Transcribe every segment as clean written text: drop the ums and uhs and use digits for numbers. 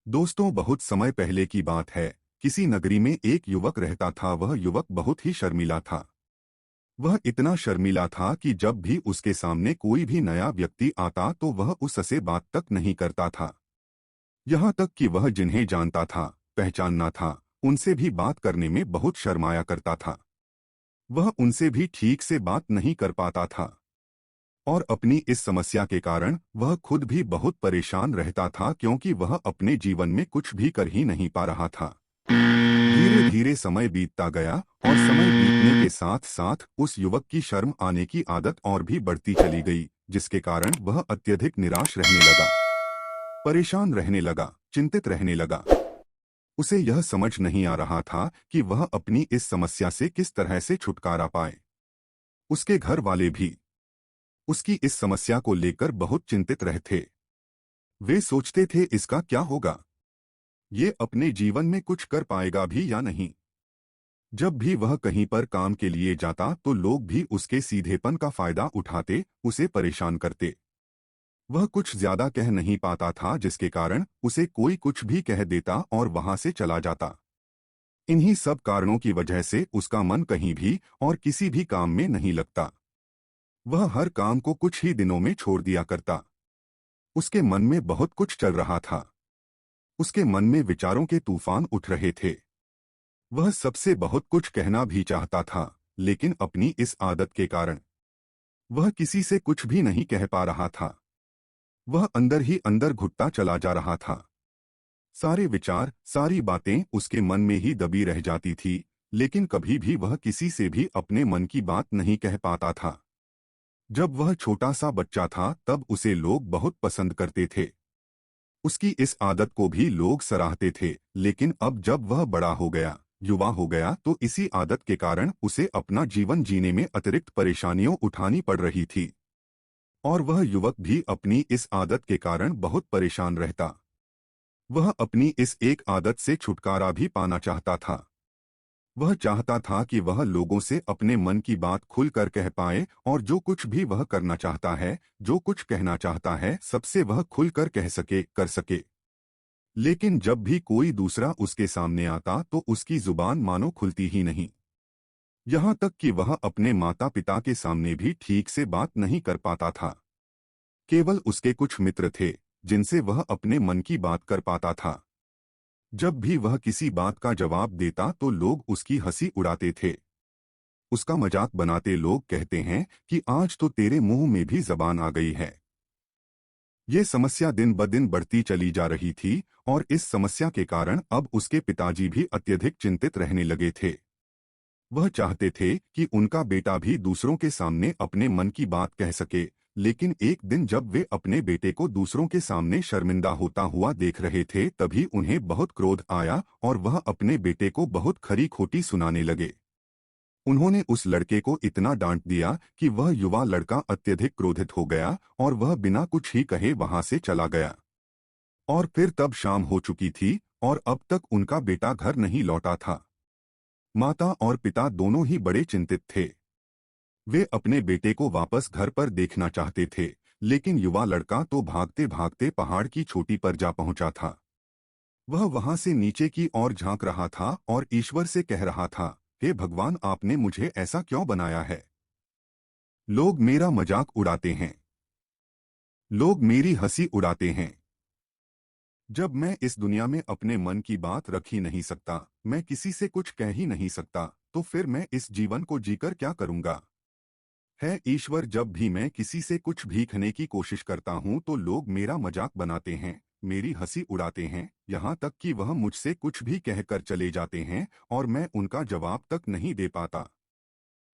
दोस्तों, बहुत समय पहले की बात है। किसी नगरी में एक युवक रहता था। वह युवक बहुत ही शर्मीला था। वह इतना शर्मीला था कि जब भी उसके सामने कोई भी नया व्यक्ति आता तो वह उससे बात तक नहीं करता था। यहाँ तक कि वह जिन्हें जानता था, पहचानना था, उनसे भी बात करने में बहुत शर्माया करता था। वह उनसे भी ठीक से बात नहीं कर पाता था और अपनी इस समस्या के कारण वह खुद भी बहुत परेशान रहता था, क्योंकि वह अपने जीवन में कुछ भी कर ही नहीं पा रहा था। धीरे धीरे समय बीतता गया और समय बीतने के साथ साथ उस युवक की शर्म आने की आदत और भी बढ़ती चली गई, जिसके कारण वह अत्यधिक निराश रहने लगा, परेशान रहने लगा, चिंतित रहने लगा। उसे यह समझ नहीं आ रहा था कि वह अपनी इस समस्या से किस तरह से छुटकारा पाए। उसके घर वाले भी उसकी इस समस्या को लेकर बहुत चिंतित रहते। वे सोचते थे, इसका क्या होगा, ये अपने जीवन में कुछ कर पाएगा भी या नहीं। जब भी वह कहीं पर काम के लिए जाता तो लोग भी उसके सीधेपन का फायदा उठाते, उसे परेशान करते। वह कुछ ज्यादा कह नहीं पाता था, जिसके कारण उसे कोई कुछ भी कह देता और वहां से चला जाता। इन्हीं सब कारणों की वजह से उसका मन कहीं भी और किसी भी काम में नहीं लगता। वह हर काम को कुछ ही दिनों में छोड़ दिया करता। उसके मन में बहुत कुछ चल रहा था। उसके मन में विचारों के तूफान उठ रहे थे। वह सबसे बहुत कुछ कहना भी चाहता था, लेकिन अपनी इस आदत के कारण वह किसी से कुछ भी नहीं कह पा रहा था। वह अंदर ही अंदर घुटता चला जा रहा था। सारे विचार, सारी बातें उसके मन में ही दबी रह जाती थी, लेकिन कभी भी वह किसी से भी अपने मन की बात नहीं कह पाता था। जब वह छोटा सा बच्चा था तब उसे लोग बहुत पसंद करते थे। उसकी इस आदत को भी लोग सराहते थे, लेकिन अब जब वह बड़ा हो गया, युवा हो गया, तो इसी आदत के कारण उसे अपना जीवन जीने में अतिरिक्त परेशानियों उठानी पड़ रही थी। और वह युवक भी अपनी इस आदत के कारण बहुत परेशान रहता। वह अपनी इस एक आदत से छुटकारा भी पाना चाहता था। वह चाहता था कि वह लोगों से अपने मन की बात खुलकर कह पाए और जो कुछ भी वह करना चाहता है, जो कुछ कहना चाहता है, सबसे वह खुलकर कह सके, कर सके। लेकिन जब भी कोई दूसरा उसके सामने आता तो उसकी जुबान मानो खुलती ही नहीं। यहाँ तक कि वह अपने माता पिता के सामने भी ठीक से बात नहीं कर पाता था। केवल उसके कुछ मित्र थे जिनसे वह अपने मन की बात कर पाता था। जब भी वह किसी बात का जवाब देता तो लोग उसकी हंसी उड़ाते थे, उसका मजाक बनाते। लोग कहते हैं कि आज तो तेरे मुंह में भी जबान आ गई है। ये समस्या दिन ब दिन बढ़ती चली जा रही थी और इस समस्या के कारण अब उसके पिताजी भी अत्यधिक चिंतित रहने लगे थे। वह चाहते थे कि उनका बेटा भी दूसरों के सामने अपने मन की बात कह सके, लेकिन एक दिन जब वे अपने बेटे को दूसरों के सामने शर्मिंदा होता हुआ देख रहे थे, तभी उन्हें बहुत क्रोध आया और वह अपने बेटे को बहुत खरी खोटी सुनाने लगे। उन्होंने उस लड़के को इतना डांट दिया कि वह युवा लड़का अत्यधिक क्रोधित हो गया और वह बिना कुछ ही कहे वहां से चला गया। और फिर तब शाम हो चुकी थी और अब तक उनका बेटा घर नहीं लौटा था। माता और पिता दोनों ही बड़े चिंतित थे। वे अपने बेटे को वापस घर पर देखना चाहते थे, लेकिन युवा लड़का तो भागते भागते पहाड़ की चोटी पर जा पहुंचा था। वह वहां से नीचे की ओर झांक रहा था और ईश्वर से कह रहा था, हे भगवान, आपने मुझे ऐसा क्यों बनाया है। लोग मेरा मजाक उड़ाते हैं, लोग मेरी हंसी उड़ाते हैं। जब मैं इस दुनिया में अपने मन की बात रख ही नहीं सकता, मैं किसी से कुछ कह ही नहीं सकता, तो फिर मैं इस जीवन को जीकर क्या करूंगा। है ईश्वर, जब भी मैं किसी से कुछ भीखने की कोशिश करता हूं तो लोग मेरा मजाक बनाते हैं, मेरी हंसी उड़ाते हैं, यहाँ तक कि वह मुझसे कुछ भी कहकर चले जाते हैं और मैं उनका जवाब तक नहीं दे पाता।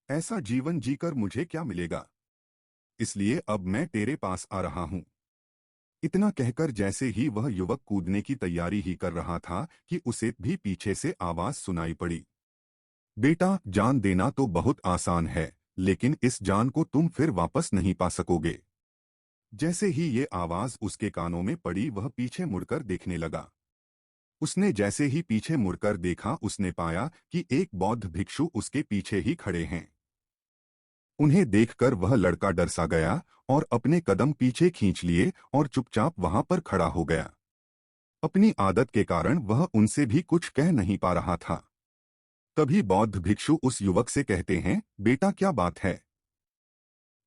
ऐसा जीवन जीकर मुझे क्या मिलेगा। इसलिए अब मैं तेरे पास आ रहा हूँ। इतना कहकर जैसे ही वह युवक कूदने की तैयारी ही कर रहा था कि उसे भी पीछे से आवाज सुनाई पड़ी, बेटा, जान देना तो बहुत आसान है, लेकिन इस जान को तुम फिर वापस नहीं पा सकोगे। जैसे ही ये आवाज उसके कानों में पड़ी, वह पीछे मुड़कर देखने लगा। उसने जैसे ही पीछे मुड़कर देखा, उसने पाया कि एक बौद्ध भिक्षु उसके पीछे ही खड़े हैं। उन्हें देखकर वह लड़का डर सा गया और अपने कदम पीछे खींच लिए और चुपचाप वहां पर खड़ा हो गया। अपनी आदत के कारण वह उनसे भी कुछ कह नहीं पा रहा था। तभी बौद्ध भिक्षु उस युवक से कहते हैं, बेटा क्या बात है?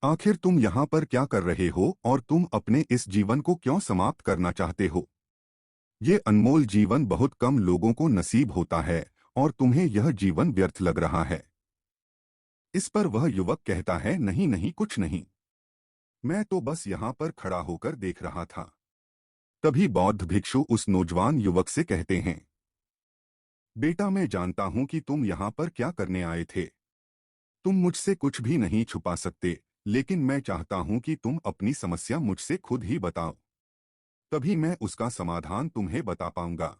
आखिर तुम यहाँ पर क्या कर रहे हो और तुम अपने इस जीवन को क्यों समाप्त करना चाहते हो? ये अनमोल जीवन बहुत कम लोगों को नसीब होता है और तुम्हें यह जीवन व्यर्थ लग रहा है। इस पर वह युवक कहता है, नहीं नहीं कुछ नहीं, मैं तो बस यहाँ पर खड़ा होकर देख रहा था। तभी बौद्ध भिक्षु उस नौजवान युवक से कहते हैं, बेटा मैं जानता हूं कि तुम यहाँ पर क्या करने आए थे। तुम मुझसे कुछ भी नहीं छुपा सकते, लेकिन मैं चाहता हूं कि तुम अपनी समस्या मुझसे खुद ही बताओ। तभी मैं उसका समाधान तुम्हें बता पाऊंगा।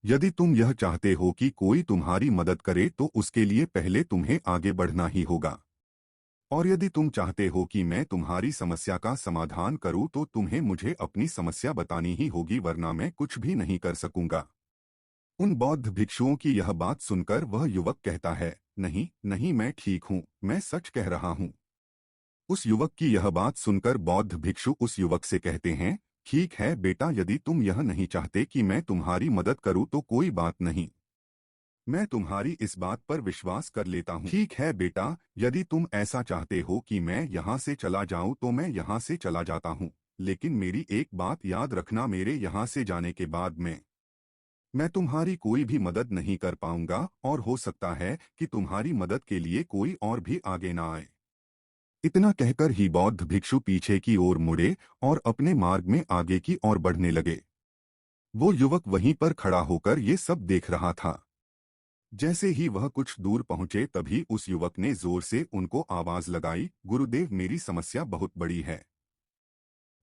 यदि तुम यह चाहते हो कि कोई तुम्हारी मदद करे तो उसके लिए पहले तुम्हें आगे बढ़ना ही होगा। और यदि तुम चाहते हो कि मैं तुम्हारी समस्या का समाधान करूं तो तुम्हें मुझे अपनी समस्या बतानी ही होगी, वरना मैं कुछ भी नहीं कर सकूंगा। उन बौद्ध भिक्षुओं की यह बात सुनकर वह युवक कहता है, नहीं नहीं मैं ठीक हूं, मैं सच कह रहा हूं। उस युवक की यह बात सुनकर बौद्ध भिक्षु उस युवक से कहते हैं, ठीक है बेटा, यदि तुम यह नहीं चाहते कि मैं तुम्हारी मदद करूं तो कोई बात नहीं, मैं तुम्हारी इस बात पर विश्वास कर लेता हूं। ठीक है बेटा, यदि तुम ऐसा चाहते हो कि मैं यहाँ से चला जाऊं तो मैं यहाँ से चला जाता हूं, लेकिन मेरी एक बात याद रखना, मेरे यहाँ से जाने के बाद मैं तुम्हारी कोई भी मदद नहीं कर पाऊंगा और हो सकता है कि तुम्हारी मदद के लिए कोई और भी आगे ना आए। इतना कहकर ही बौद्ध भिक्षु पीछे की ओर मुड़े और अपने मार्ग में आगे की ओर बढ़ने लगे। वो युवक वहीं पर खड़ा होकर ये सब देख रहा था। जैसे ही वह कुछ दूर पहुंचे तभी उस युवक ने जोर से उनको आवाज लगाई, गुरुदेव मेरी समस्या बहुत बड़ी है,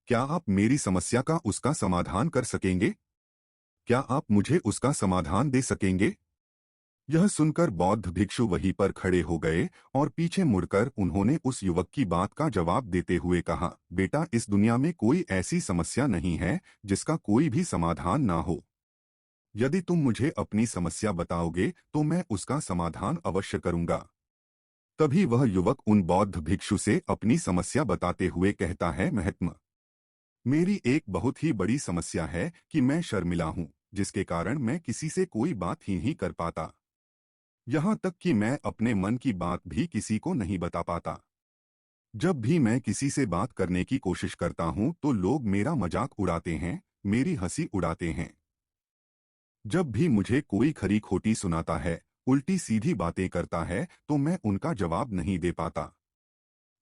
क्या आप मेरी समस्या का उसका समाधान कर सकेंगे? क्या आप मुझे उसका समाधान दे सकेंगे? यह सुनकर बौद्ध भिक्षु वहीं पर खड़े हो गए और पीछे मुड़कर उन्होंने उस युवक की बात का जवाब देते हुए कहा, बेटा इस दुनिया में कोई ऐसी समस्या नहीं है जिसका कोई भी समाधान ना हो। यदि तुम मुझे अपनी समस्या बताओगे तो मैं उसका समाधान अवश्य करूंगा। तभी वह युवक उन बौद्ध भिक्षु से अपनी समस्या बताते हुए कहता है, महात्मा मेरी एक बहुत ही बड़ी समस्या है कि मैं शर्मिला हूँ, जिसके कारण मैं किसी से कोई बात ही नहीं कर पाता। यहाँ तक कि मैं अपने मन की बात भी किसी को नहीं बता पाता। जब भी मैं किसी से बात करने की कोशिश करता हूँ तो लोग मेरा मजाक उड़ाते हैं, मेरी हंसी उड़ाते हैं। जब भी मुझे कोई खरी खोटी सुनाता है, उल्टी सीधी बातें करता है तो मैं उनका जवाब नहीं दे पाता।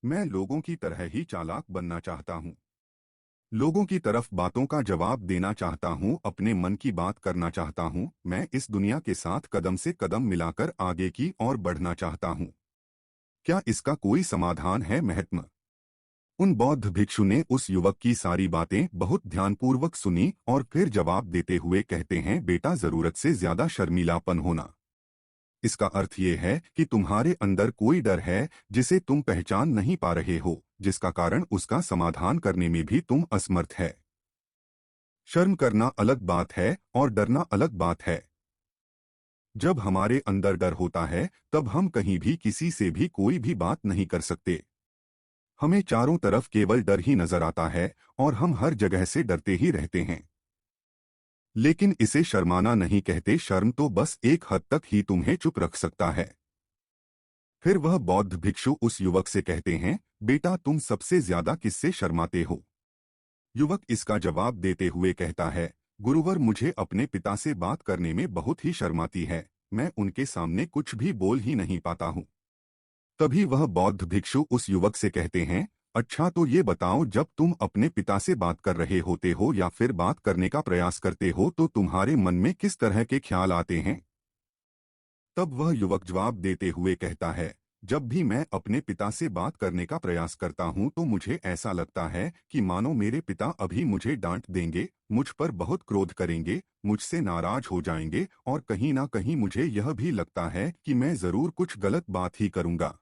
मैं लोगों की तरह ही चालाक बनना चाहता हूँ, लोगों की तरफ बातों का जवाब देना चाहता हूँ, अपने मन की बात करना चाहता हूँ। मैं इस दुनिया के साथ कदम से कदम मिलाकर आगे की ओर बढ़ना चाहता हूँ। क्या इसका कोई समाधान है महात्मा? उन बौद्ध भिक्षु ने उस युवक की सारी बातें बहुत ध्यानपूर्वक सुनी और फिर जवाब देते हुए कहते हैं, बेटा जरूरत से ज्यादा शर्मीलापन होना, इसका अर्थ ये है कि तुम्हारे अंदर कोई डर है जिसे तुम पहचान नहीं पा रहे हो, जिसका कारण उसका समाधान करने में भी तुम असमर्थ है। शर्म करना अलग बात है और डरना अलग बात है। जब हमारे अंदर डर होता है तब हम कहीं भी किसी से भी कोई भी बात नहीं कर सकते। हमें चारों तरफ केवल डर ही नजर आता है और हम हर जगह से डरते ही रहते हैं। लेकिन इसे शर्माना नहीं कहते, शर्म तो बस एक हद तक ही तुम्हें चुप रख सकता है। फिर वह बौद्ध भिक्षु उस युवक से कहते हैं, बेटा तुम सबसे ज्यादा किससे शर्माते हो? युवक इसका जवाब देते हुए कहता है, गुरुवर मुझे अपने पिता से बात करने में बहुत ही शर्माती है, मैं उनके सामने कुछ भी बोल ही नहीं पाता हूँ। तभी वह बौद्ध भिक्षु उस युवक से कहते हैं, अच्छा तो ये बताओ, जब तुम अपने पिता से बात कर रहे होते हो या फिर बात करने का प्रयास करते हो तो तुम्हारे मन में किस तरह के ख्याल आते हैं? तब वह युवक जवाब देते हुए कहता है, जब भी मैं अपने पिता से बात करने का प्रयास करता हूं तो मुझे ऐसा लगता है कि मानो मेरे पिता अभी मुझे डांट देंगे, मुझ पर बहुत क्रोध करेंगे, मुझसे नाराज हो जाएंगे और कहीं ना कहीं मुझे यह भी लगता है कि मैं जरूर कुछ गलत बात ही करूंगा।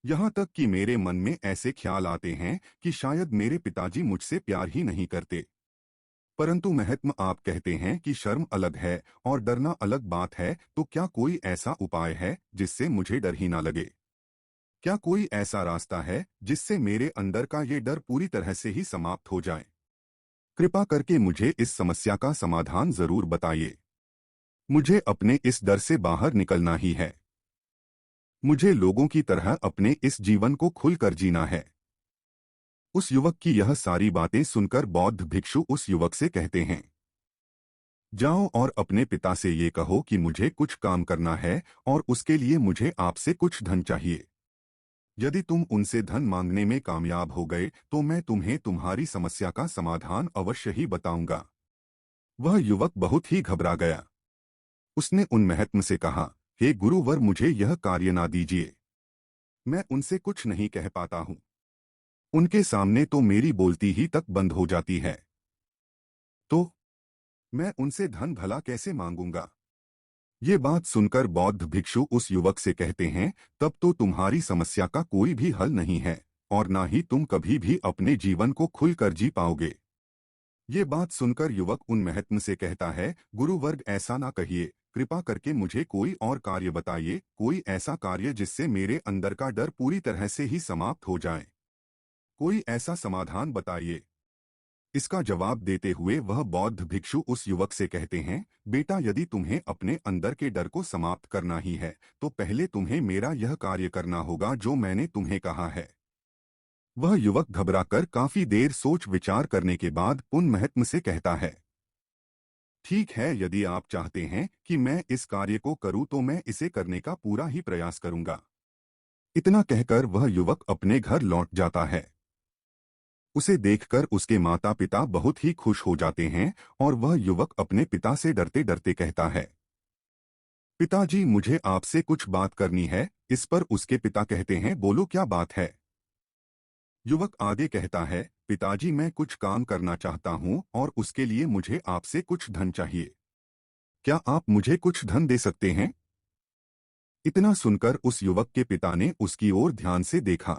यहाँ तक कि मेरे मन में ऐसे ख्याल आते हैं कि शायद मेरे पिताजी मुझसे प्यार ही नहीं करते। परंतु महात्मा आप कहते हैं कि शर्म अलग है और डरना अलग बात है, तो क्या कोई ऐसा उपाय है जिससे मुझे डर ही ना लगे? क्या कोई ऐसा रास्ता है जिससे मेरे अंदर का ये डर पूरी तरह से ही समाप्त हो जाए? कृपा करके मुझे इस समस्या का समाधान जरूर बताइए। मुझे अपने इस डर से बाहर निकलना ही है। मुझे लोगों की तरह अपने इस जीवन को खुलकर जीना है। उस युवक की यह सारी बातें सुनकर बौद्ध भिक्षु उस युवक से कहते हैं, जाओ और अपने पिता से ये कहो कि मुझे कुछ काम करना है और उसके लिए मुझे आपसे कुछ धन चाहिए। यदि तुम उनसे धन मांगने में कामयाब हो गए तो मैं तुम्हें तुम्हारी समस्या का समाधान अवश्य ही बताऊंगा। वह युवक बहुत ही घबरा गया। उसने उन महात्मा से कहा, हे गुरुवर, मुझे यह कार्य ना दीजिए। मैं उनसे कुछ नहीं कह पाता हूँ। उनके सामने तो मेरी बोलती ही तक बंद हो जाती है। तो मैं उनसे धन भला कैसे मांगूंगा? ये बात सुनकर बौद्ध भिक्षु उस युवक से कहते हैं, तब तो तुम्हारी समस्या का कोई भी हल नहीं है और ना ही तुम कभी भी अपने जीवन को खुलकर जी पाओगे। ये बात सुनकर युवक उन महात्मा से कहता है, गुरुवर्ग ऐसा ना कहिए, कृपा करके मुझे कोई और कार्य बताइए, कोई ऐसा कार्य जिससे मेरे अंदर का डर पूरी तरह से ही समाप्त हो जाए। कोई ऐसा समाधान बताइए। इसका जवाब देते हुए वह बौद्ध भिक्षु उस युवक से कहते हैं, बेटा, यदि तुम्हें अपने अंदर के डर को समाप्त करना ही है तो पहले तुम्हें मेरा यह कार्य करना होगा जो मैंने तुम्हें कहा है। वह युवक घबराकर काफी देर सोच विचार करने के बाद उन महात्मा से कहता है, ठीक है, यदि आप चाहते हैं कि मैं इस कार्य को करूं तो मैं इसे करने का पूरा ही प्रयास करूंगा। इतना कहकर वह युवक अपने घर लौट जाता है। उसे देखकर उसके माता पिता बहुत ही खुश हो जाते हैं और वह युवक अपने पिता से डरते डरते कहता है, पिताजी, मुझे आपसे कुछ बात करनी है। इस पर उसके पिता कहते हैं, बोलो क्या बात है? युवक आगे कहता है, पिताजी, मैं कुछ काम करना चाहता हूँ और उसके लिए मुझे आपसे कुछ धन चाहिए। क्या आप मुझे कुछ धन दे सकते हैं? इतना सुनकर उस युवक के पिता ने उसकी ओर ध्यान से देखा।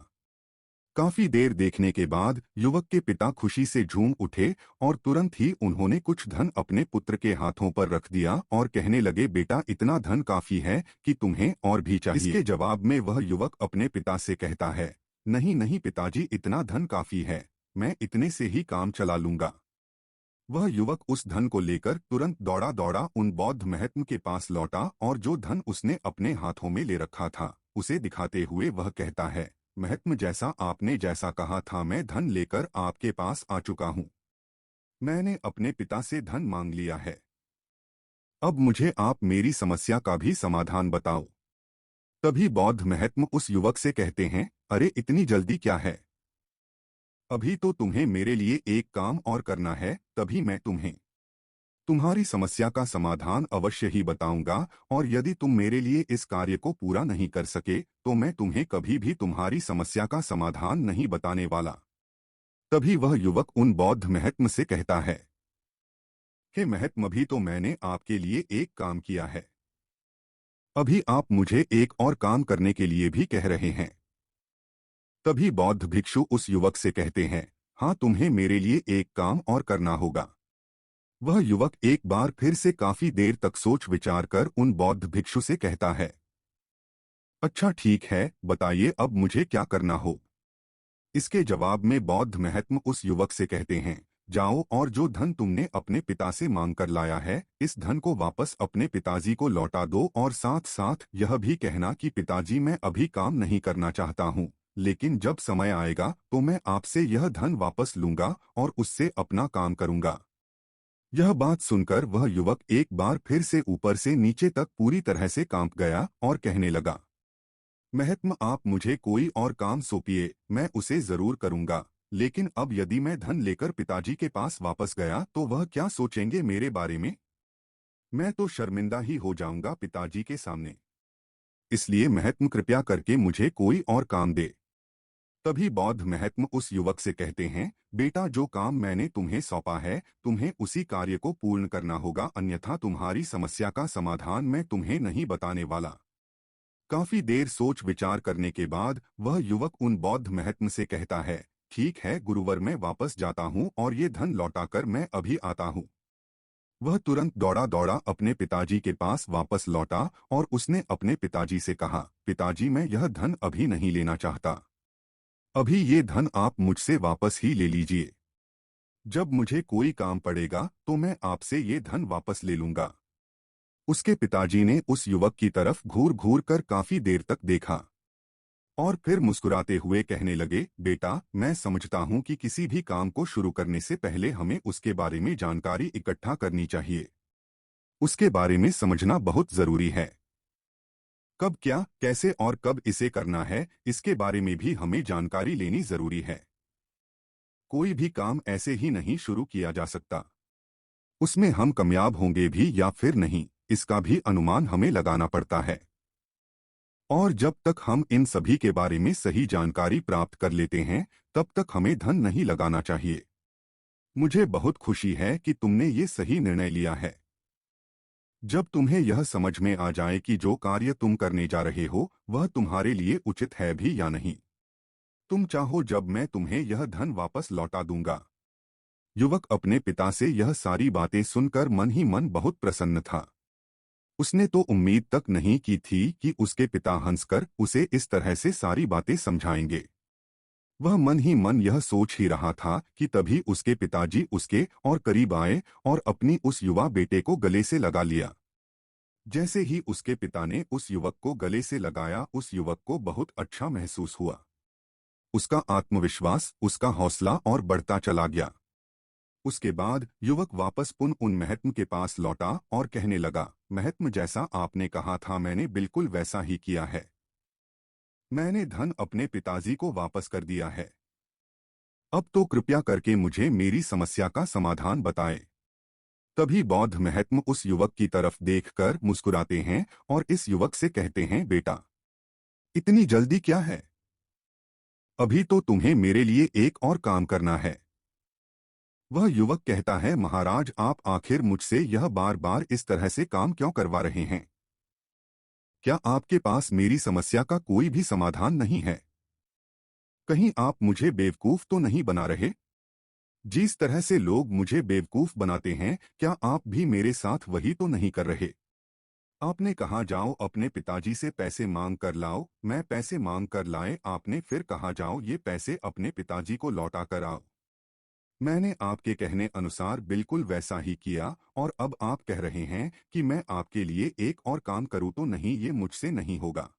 काफी देर देखने के बाद युवक के पिता खुशी से झूम उठे और तुरंत ही उन्होंने कुछ धन अपने पुत्र के हाथों पर रख दिया और कहने लगे, बेटा, इतना धन काफी है कि तुम्हें और भी चाहिए। इसके जवाब में वह युवक अपने पिता से कहता है, नहीं नहीं पिताजी, इतना धन काफी है, मैं इतने से ही काम चला लूंगा। वह युवक उस धन को लेकर तुरंत दौड़ा दौड़ा उन बौद्ध महात्मा के पास लौटा और जो धन उसने अपने हाथों में ले रखा था उसे दिखाते हुए वह कहता है, महात्मा, जैसा आपने जैसा कहा था मैं धन लेकर आपके पास आ चुका हूँ। मैंने अपने पिता से धन मांग लिया है। अब मुझे आप मेरी समस्या का भी समाधान बताओ। तभी बौद्ध महात्मा उस युवक से कहते हैं, अरे, इतनी जल्दी क्या है? अभी तो तुम्हें मेरे लिए एक काम और करना है, तभी मैं तुम्हें तुम्हारी समस्या का समाधान अवश्य ही बताऊंगा और यदि तुम मेरे लिए इस कार्य को पूरा नहीं कर सके तो मैं तुम्हें कभी भी तुम्हारी समस्या का समाधान नहीं बताने वाला। तभी वह युवक उन बौद्ध महात्मा से कहता है कि महात्मा, भी तो मैंने आपके लिए एक काम किया है। अभी आप मुझे एक और काम करने के लिए भी कह रहे हैं। तभी बौद्ध भिक्षु उस युवक से कहते हैं, हाँ, तुम्हें मेरे लिए एक काम और करना होगा। वह युवक एक बार फिर से काफी देर तक सोच विचार कर उन बौद्ध भिक्षु से कहता है, अच्छा ठीक है, बताइए अब मुझे क्या करना हो। इसके जवाब में बौद्ध महात्मा उस युवक से कहते हैं, जाओ और जो धन तुमने अपने पिता से मांग कर लाया है इस धन को वापस अपने पिताजी को लौटा दो और साथ साथ यह भी कहना कि पिताजी, मैं अभी काम नहीं करना चाहता हूँ, लेकिन जब समय आएगा तो मैं आपसे यह धन वापस लूंगा और उससे अपना काम करूंगा। यह बात सुनकर वह युवक एक बार फिर से ऊपर से नीचे तक पूरी तरह से कांप गया और कहने लगा, महात्मा, आप मुझे कोई और काम सौंपिए, मैं उसे जरूर करूंगा, लेकिन अब यदि मैं धन लेकर पिताजी के पास वापस गया तो वह क्या सोचेंगे मेरे बारे में? मैं तो शर्मिंदा ही हो जाऊंगा पिताजी के सामने। इसलिए महात्मा, कृपया करके मुझे कोई और काम दे। तभी बौद्ध महात्मा उस युवक से कहते हैं, बेटा, जो काम मैंने तुम्हें सौंपा है तुम्हें उसी कार्य को पूर्ण करना होगा, अन्यथा तुम्हारी समस्या का समाधान मैं तुम्हें नहीं बताने वाला। काफी देर सोच विचार करने के बाद वह युवक उन बौद्ध महात्मा से कहता है, ठीक है गुरुवर, मैं वापस जाता हूँ और ये धन लौटाकर मैं अभी आता हूँ। वह तुरंत दौड़ा दौड़ा अपने पिताजी के पास वापस लौटा और उसने अपने पिताजी से कहा, पिताजी, मैं यह धन अभी नहीं लेना चाहता। अभी ये धन आप मुझसे वापस ही ले लीजिए। जब मुझे कोई काम पड़ेगा तो मैं आपसे ये धन वापस ले लूंगा। उसके पिताजी ने उस युवक की तरफ घूर घूर कर काफी देर तक देखा और फिर मुस्कुराते हुए कहने लगे, बेटा, मैं समझता हूं कि किसी भी काम को शुरू करने से पहले हमें उसके बारे में जानकारी इकट्ठा करनी चाहिए। उसके बारे में समझना बहुत जरूरी है। कब क्या, कैसे और कब इसे करना है, इसके बारे में भी हमें जानकारी लेनी जरूरी है। कोई भी काम ऐसे ही नहीं शुरू किया जा सकता। उसमें हम कामयाब होंगे भी या फिर नहीं, इसका भी अनुमान हमें लगाना पड़ता है। और जब तक हम इन सभी के बारे में सही जानकारी प्राप्त कर लेते हैं, तब तक हमें धन नहीं लगाना चाहिए। मुझे बहुत खुशी है कि तुमने ये सही निर्णय लिया है। जब तुम्हें यह समझ में आ जाए कि जो कार्य तुम करने जा रहे हो वह तुम्हारे लिए उचित है भी या नहीं, तुम चाहो जब मैं तुम्हें यह धन वापस लौटा दूंगा। युवक अपने पिता से यह सारी बातें सुनकर मन ही मन बहुत प्रसन्न था। उसने तो उम्मीद तक नहीं की थी कि उसके पिता हंसकर उसे इस तरह से सारी बातें समझाएंगे। वह मन ही मन यह सोच ही रहा था कि तभी उसके पिताजी उसके और करीब आए और अपनी उस युवा बेटे को गले से लगा लिया। जैसे ही उसके पिता ने उस युवक को गले से लगाया, उस युवक को बहुत अच्छा महसूस हुआ। उसका आत्मविश्वास, उसका हौसला और बढ़ता चला गया। उसके बाद युवक वापस उन महात्मा के पास लौटा और कहने लगा, महात्मा, जैसा आपने कहा था मैंने बिल्कुल वैसा ही किया है। मैंने धन अपने पिताजी को वापस कर दिया है। अब तो कृपया करके मुझे मेरी समस्या का समाधान बताएं। तभी बौद्ध महात्मा उस युवक की तरफ देखकर मुस्कुराते हैं और इस युवक से कहते हैं, बेटा, इतनी जल्दी क्या है? अभी तो तुम्हें मेरे लिए एक और काम करना है। वह युवक कहता है, महाराज, आप आखिर मुझसे यह बार बार इस तरह से काम क्यों करवा रहे हैं? क्या आपके पास मेरी समस्या का कोई भी समाधान नहीं है? कहीं आप मुझे बेवकूफ तो नहीं बना रहे? जिस तरह से लोग मुझे बेवकूफ बनाते हैं, क्या आप भी मेरे साथ वही तो नहीं कर रहे? आपने कहा जाओ अपने पिताजी से पैसे मांग कर लाओ, मैं पैसे मांग कर लाए, आपने फिर कहा जाओ ये पैसे अपने पिताजी को लौटा कर आओ। मैंने आपके कहने अनुसार बिल्कुल वैसा ही किया और अब आप कह रहे हैं कि मैं आपके लिए एक और काम करूं तो नहीं, ये मुझसे नहीं होगा।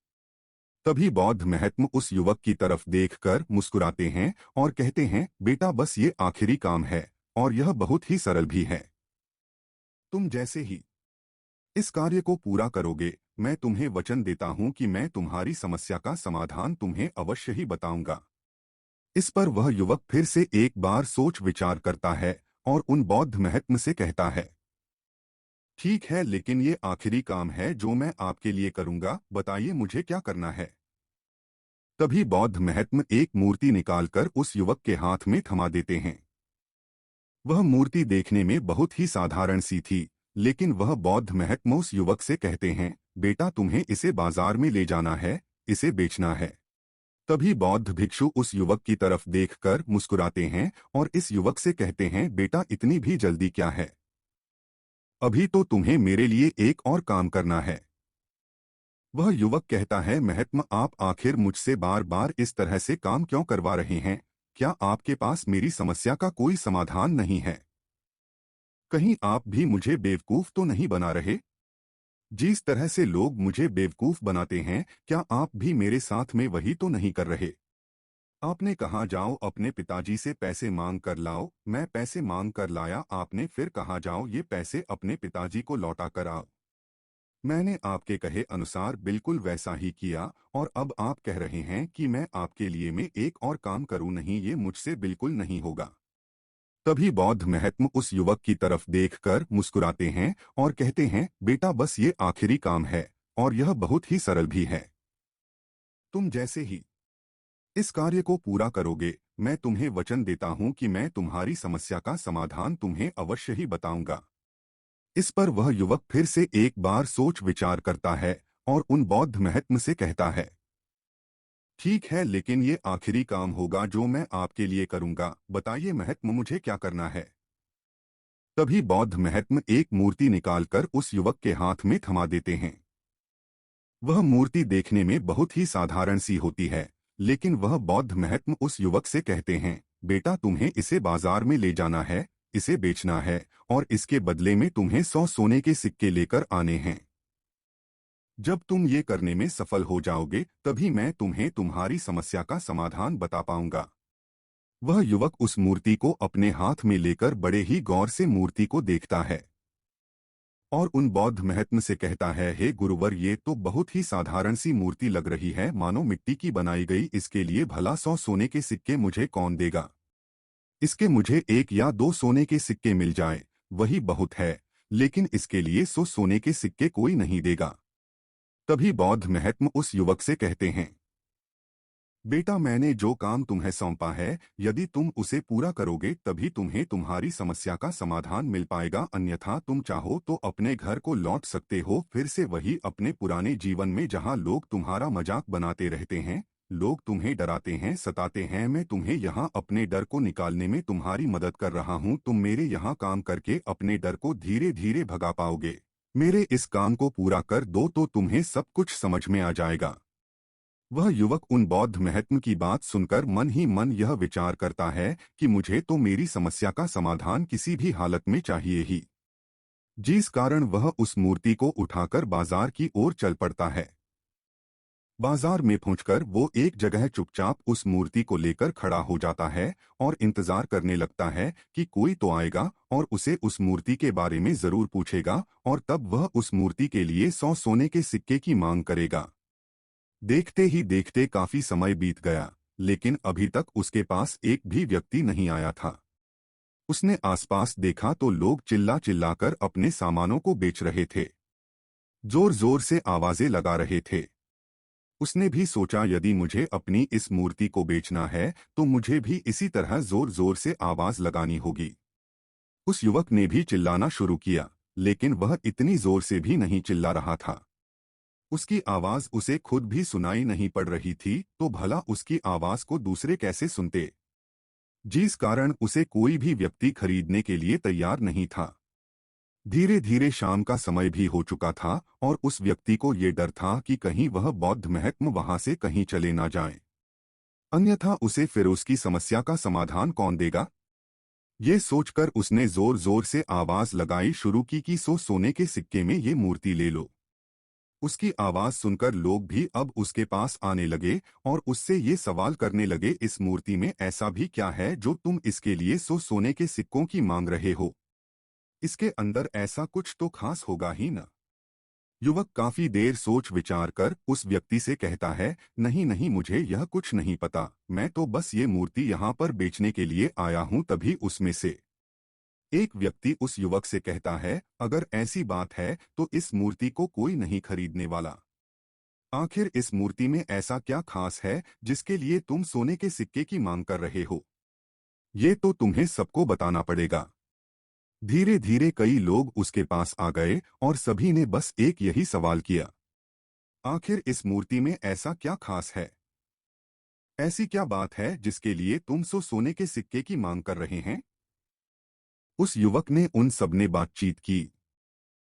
तभी बौद्ध महात्मा उस युवक की तरफ देखकर मुस्कुराते हैं और कहते हैं, बेटा, बस ये आखिरी काम है और यह बहुत ही सरल भी है। तुम जैसे ही इस कार्य को पूरा करोगे, मैं तुम्हें वचन देता हूं कि मैं तुम्हारी समस्या का समाधान तुम्हें अवश्य ही बताऊंगा। इस पर वह युवक फिर से एक बार सोच विचार करता है और उन बौद्ध महात्मा से कहता है, ठीक है, लेकिन ये आखिरी काम है जो मैं आपके लिए करूंगा, बताइए मुझे क्या करना है। तभी बौद्ध महात्मा एक मूर्ति निकालकर उस युवक के हाथ में थमा देते हैं। वह मूर्ति देखने में बहुत ही साधारण सी थी, लेकिन वह बौद्ध महात्मा उस युवक से कहते हैं, बेटा, तुम्हें इसे बाजार में ले जाना है, इसे बेचना है। तभी बौद्ध भिक्षु उस युवक की तरफ देखकर मुस्कुराते हैं और इस युवक से कहते हैं, बेटा, इतनी भी जल्दी क्या है? अभी तो तुम्हें मेरे लिए एक और काम करना है। वह युवक कहता है, महात्मा, आप आखिर मुझसे बार बार इस तरह से काम क्यों करवा रहे हैं? क्या आपके पास मेरी समस्या का कोई समाधान नहीं है? कहीं आप भी मुझे बेवकूफ तो नहीं बना रहे? जिस तरह से लोग मुझे बेवकूफ बनाते हैं, क्या आप भी मेरे साथ में वही तो नहीं कर रहे? आपने कहा जाओ अपने पिताजी से पैसे मांग कर लाओ, मैं पैसे मांग कर लाया, आपने फिर कहा जाओ ये पैसे अपने पिताजी को लौटा कर आओ। मैंने आपके कहे अनुसार बिल्कुल वैसा ही किया और अब आप कह रहे हैं कि मैं आपके लिए में एक और काम करूं नहीं, ये मुझसे बिल्कुल नहीं होगा। तभी बौद्ध महात्मा उस युवक की तरफ देखकर मुस्कुराते हैं और कहते हैं, बेटा, बस ये आखिरी काम है और यह बहुत ही सरल भी है। तुम जैसे ही इस कार्य को पूरा करोगे, मैं तुम्हें वचन देता हूं कि मैं तुम्हारी समस्या का समाधान तुम्हें अवश्य ही बताऊंगा। इस पर वह युवक फिर से एक बार सोच विचार करता है और उन बौद्ध महात्मा से कहता है, ठीक है, लेकिन ये आखिरी काम होगा जो मैं आपके लिए करूंगा, बताइए महात्मा, मुझे क्या करना है। तभी बौद्ध महात्मा एक मूर्ति निकालकर उस युवक के हाथ में थमा देते हैं। वह मूर्ति देखने में बहुत ही साधारण सी होती है, लेकिन वह बौद्ध महात्मा उस युवक से कहते हैं, बेटा तुम्हें इसे बाजार में ले जाना है, इसे बेचना है और इसके बदले में तुम्हें 100 सोने के सिक्के लेकर आने हैं। जब तुम ये करने में सफल हो जाओगे तभी मैं तुम्हें तुम्हारी समस्या का समाधान बता पाऊंगा। वह युवक उस मूर्ति को अपने हाथ में लेकर बड़े ही गौर से मूर्ति को देखता है और उन बौद्ध महात्मा से कहता है, हे गुरुवर, ये तो बहुत ही साधारण सी मूर्ति लग रही है, मानो मिट्टी की बनाई गई। इसके लिए भला 100 सोने के सिक्के मुझे कौन देगा? इसके मुझे 1 या 2 सोने के सिक्के मिल जाए वही बहुत है, लेकिन इसके लिए 100 सोने के सिक्के कोई नहीं देगा। तभी बौद्ध महात्मा उस युवक से कहते हैं, बेटा, मैंने जो काम तुम्हें सौंपा है, यदि तुम उसे पूरा करोगे तभी तुम्हें तुम्हारी समस्या का समाधान मिल पाएगा, अन्यथा तुम चाहो तो अपने घर को लौट सकते हो, फिर से वही अपने पुराने जीवन में जहां लोग तुम्हारा मजाक बनाते रहते हैं, लोग तुम्हें डराते हैं, सताते हैं। मैं तुम्हें यहाँ अपने डर को निकालने में तुम्हारी मदद कर रहा हूँ। तुम मेरे यहाँ काम करके अपने डर को धीरे धीरे भगा पाओगे। मेरे इस काम को पूरा कर दो तो तुम्हें सब कुछ समझ में आ जाएगा। वह युवक उन बौद्ध महात्मा की बात सुनकर मन ही मन यह विचार करता है कि मुझे तो मेरी समस्या का समाधान किसी भी हालत में चाहिए ही, जिस कारण वह उस मूर्ति को उठाकर बाजार की ओर चल पड़ता है। बाजार में पहुंचकर वो एक जगह चुपचाप उस मूर्ति को लेकर खड़ा हो जाता है और इंतजार करने लगता है कि कोई तो आएगा और उसे उस मूर्ति के बारे में जरूर पूछेगा और तब वह उस मूर्ति के लिए 100 सोने के सिक्के की मांग करेगा। देखते ही देखते काफी समय बीत गया, लेकिन अभी तक उसके पास एक भी व्यक्ति नहीं आया था। उसने आसपास देखा तो लोग चिल्ला चिल्लाकर अपने सामानों को बेच रहे थे, जोर जोर से आवाजें लगा रहे थे। उसने भी सोचा, यदि मुझे अपनी इस मूर्ति को बेचना है तो मुझे भी इसी तरह जोर जोर से आवाज लगानी होगी। उस युवक ने भी चिल्लाना शुरू किया, लेकिन वह इतनी जोर से भी नहीं चिल्ला रहा था। उसकी आवाज उसे खुद भी सुनाई नहीं पड़ रही थी, तो भला उसकी आवाज को दूसरे कैसे सुनते, जिस कारण उसे कोई भी व्यक्ति खरीदने के लिए तैयार नहीं था। धीरे धीरे शाम का समय भी हो चुका था और उस व्यक्ति को ये डर था कि कहीं वह बौद्ध महात्मा वहां से कहीं चले ना जाएं, अन्यथा उसे फिर उसकी समस्या का समाधान कौन देगा। ये सोचकर उसने जोर जोर से आवाज लगाई शुरू की कि 100 सोने के सिक्के में ये मूर्ति ले लो। उसकी आवाज सुनकर लोग भी अब उसके पास आने लगे और उससे ये सवाल करने लगे, इस मूर्ति में ऐसा भी क्या है जो तुम इसके लिए 100 सोने के सिक्कों की मांग रहे हो? इसके अंदर ऐसा कुछ तो खास होगा ही न। युवक काफी देर सोच विचार कर उस व्यक्ति से कहता है, नहीं नहीं, मुझे यह कुछ नहीं पता, मैं तो बस ये मूर्ति यहाँ पर बेचने के लिए आया हूँ। तभी उसमें से एक व्यक्ति उस युवक से कहता है, अगर ऐसी बात है तो इस मूर्ति को कोई नहीं खरीदने वाला। आखिर इस मूर्ति में ऐसा क्या खास है जिसके लिए तुम सोने के सिक्के की मांग कर रहे हो? ये तो तुम्हें सबको बताना पड़ेगा। धीरे धीरे कई लोग उसके पास आ गए और सभी ने बस एक यही सवाल किया, आखिर इस मूर्ति में ऐसा क्या खास है? ऐसी क्या बात है जिसके लिए तुम 100 सोने के सिक्के की मांग कर रहे हैं? उस युवक ने उन सबने बातचीत की,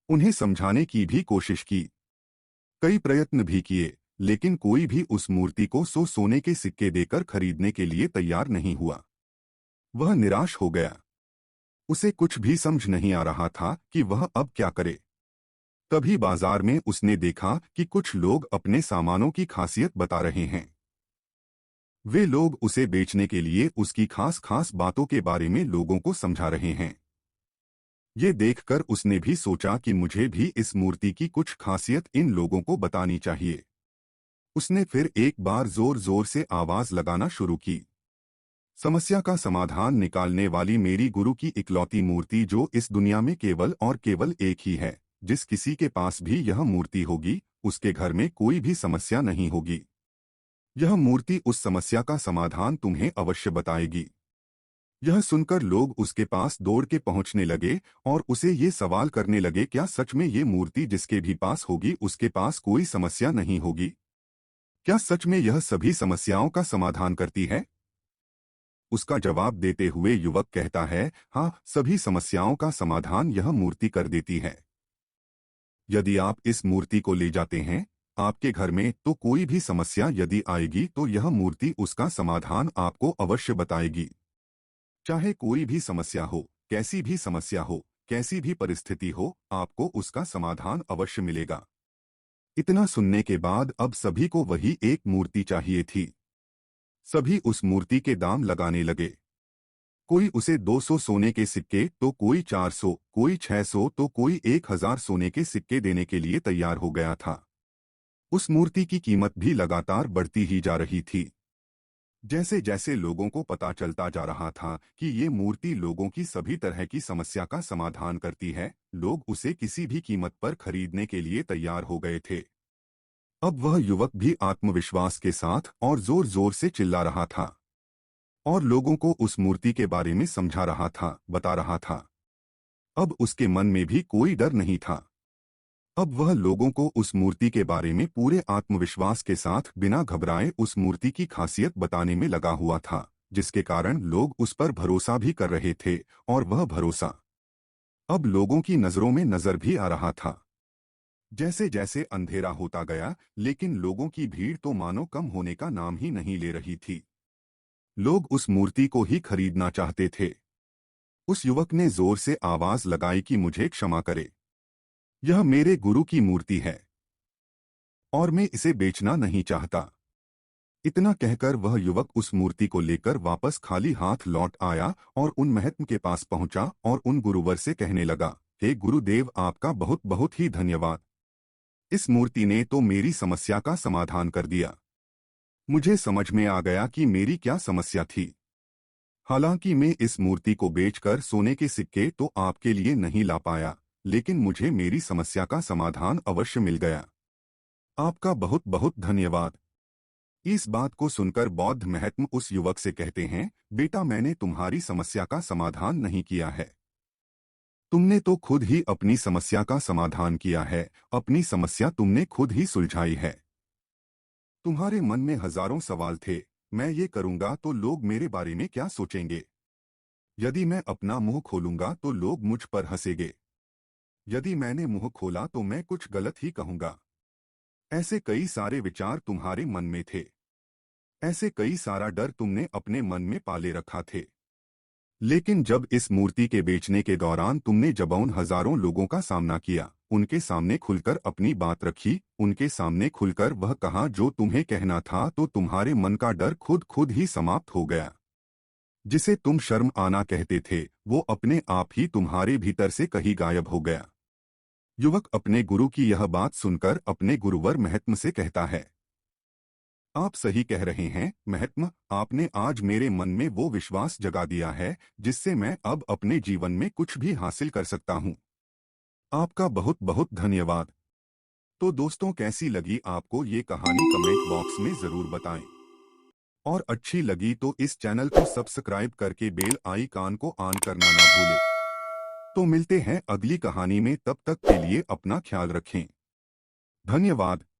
उन्हें समझाने की भी कोशिश की, कई प्रयत्न भी किए, लेकिन कोई भी उस मूर्ति को 100 सोने के सिक्के देकर खरीदने के लिए तैयार नहीं हुआ। वह निराश हो गया। उसे कुछ भी समझ नहीं आ रहा था कि वह अब क्या करे। तभी बाजार में उसने देखा कि कुछ लोग अपने सामानों की खासियत बता रहे हैं। वे लोग उसे बेचने के लिए उसकी खास खास बातों के बारे में लोगों को समझा रहे हैं। ये देखकर उसने भी सोचा कि मुझे भी इस मूर्ति की कुछ खासियत इन लोगों को बतानी चाहिए। उसने फिर एक बार जोर जोर से आवाज लगाना शुरू की, समस्या का समाधान निकालने वाली मेरी गुरु की इकलौती मूर्ति, जो इस दुनिया में केवल और केवल एक ही है, जिस किसी के पास भी यह मूर्ति होगी उसके घर में कोई भी समस्या नहीं होगी। यह मूर्ति उस समस्या का समाधान तुम्हें अवश्य बताएगी। यह सुनकर लोग उसके पास दौड़ के पहुंचने लगे और उसे ये सवाल करने लगे, क्या सच में ये मूर्ति जिसके भी पास होगी उसके पास कोई समस्या नहीं होगी? क्या सच में यह सभी समस्याओं का समाधान करती है? उसका जवाब देते हुए युवक कहता है, हाँ, सभी समस्याओं का समाधान यह मूर्ति कर देती है। यदि आप इस मूर्ति को ले जाते हैं आपके घर में तो कोई भी समस्या यदि आएगी तो यह मूर्ति उसका समाधान आपको अवश्य बताएगी। चाहे कोई भी समस्या हो, कैसी भी समस्या हो, कैसी भी परिस्थिति हो, आपको उसका समाधान अवश्य मिलेगा। इतना सुनने के बाद अब सभी को वही एक मूर्ति चाहिए थी। सभी उस मूर्ति के दाम लगाने लगे। कोई उसे 200 सोने के सिक्के तो कोई 400, कोई 600 तो कोई 1000 सोने के सिक्के देने के लिए तैयार हो गया था। उस मूर्ति की कीमत भी लगातार बढ़ती ही जा रही थी। जैसे जैसे लोगों को पता चलता जा रहा था कि ये मूर्ति लोगों की सभी तरह की समस्या का समाधान करती है, लोग उसे किसी भी कीमत पर खरीदने के लिए तैयार हो गए थे। अब वह युवक भी आत्मविश्वास के साथ और जोर जोर से चिल्ला रहा था और लोगों को उस मूर्ति के बारे में समझा रहा था, बता रहा था। अब उसके मन में भी कोई डर नहीं था। अब वह लोगों को उस मूर्ति के बारे में पूरे आत्मविश्वास के साथ बिना घबराए उस मूर्ति की खासियत बताने में लगा हुआ था, जिसके कारण लोग उस पर भरोसा भी कर रहे थे और वह भरोसा अब लोगों की नजरों में नजर भी आ रहा था। जैसे जैसे अंधेरा होता गया, लेकिन लोगों की भीड़ तो मानो कम होने का नाम ही नहीं ले रही थी। लोग उस मूर्ति को ही खरीदना चाहते थे। उस युवक ने जोर से आवाज लगाई कि मुझे क्षमा करे। यह मेरे गुरु की मूर्ति है और मैं इसे बेचना नहीं चाहता। इतना कहकर वह युवक उस मूर्ति को लेकर वापस खाली हाथ लौट आया और उन महात्मा के पास पहुंचा और उन गुरुवर से कहने लगा, हे गुरुदेव, आपका बहुत बहुत ही धन्यवाद। इस मूर्ति ने तो मेरी समस्या का समाधान कर दिया। मुझे समझ में आ गया कि मेरी क्या समस्या थी। हालांकि मैं इस मूर्ति को बेचकर सोने के सिक्के तो आपके लिए नहीं ला पाया, लेकिन मुझे मेरी समस्या का समाधान अवश्य मिल गया। आपका बहुत बहुत धन्यवाद। इस बात को सुनकर बौद्ध महात्मा उस युवक से कहते हैं, बेटा, मैंने तुम्हारी समस्या का समाधान नहीं किया है। तुमने तो खुद ही अपनी समस्या का समाधान किया है, अपनी समस्या तुमने खुद ही सुलझाई है। तुम्हारे मन में हजारों सवाल थे, मैं ये करूंगा तो लोग मेरे बारे में क्या सोचेंगे? यदि मैं अपना मुंह खोलूंगा तो लोग मुझ पर हंसेंगे। यदि मैंने मुंह खोला तो मैं कुछ गलत ही कहूंगा। ऐसे कई सारे विचार तुम्हारे मन में थे। ऐसे कई सारा डर तुमने अपने मन में पाले रखा थे। लेकिन जब इस मूर्ति के बेचने के दौरान तुमने जब उन हजारों लोगों का सामना किया, उनके सामने खुलकर अपनी बात रखी, उनके सामने खुलकर वह कहा जो तुम्हें कहना था, तो तुम्हारे मन का डर खुद खुद ही समाप्त हो गया। जिसे तुम शर्म आना कहते थे, वो अपने आप ही तुम्हारे भीतर से कहीं गायब हो गया। युवक अपने गुरु की यह बात सुनकर अपने गुरुवर महात्मा से कहता है, आप सही कह रहे हैं महात्मा, आपने आज मेरे मन में वो विश्वास जगा दिया है जिससे मैं अब अपने जीवन में कुछ भी हासिल कर सकता हूँ। आपका बहुत बहुत धन्यवाद। तो दोस्तों, कैसी लगी आपको ये कहानी कमेंट बॉक्स में जरूर बताएं। और अच्छी लगी तो इस चैनल को सब्सक्राइब करके बेल आइकन को ऑन करना ना भूलें। तो मिलते हैं अगली कहानी में, तब तक के लिए अपना ख्याल रखें। धन्यवाद।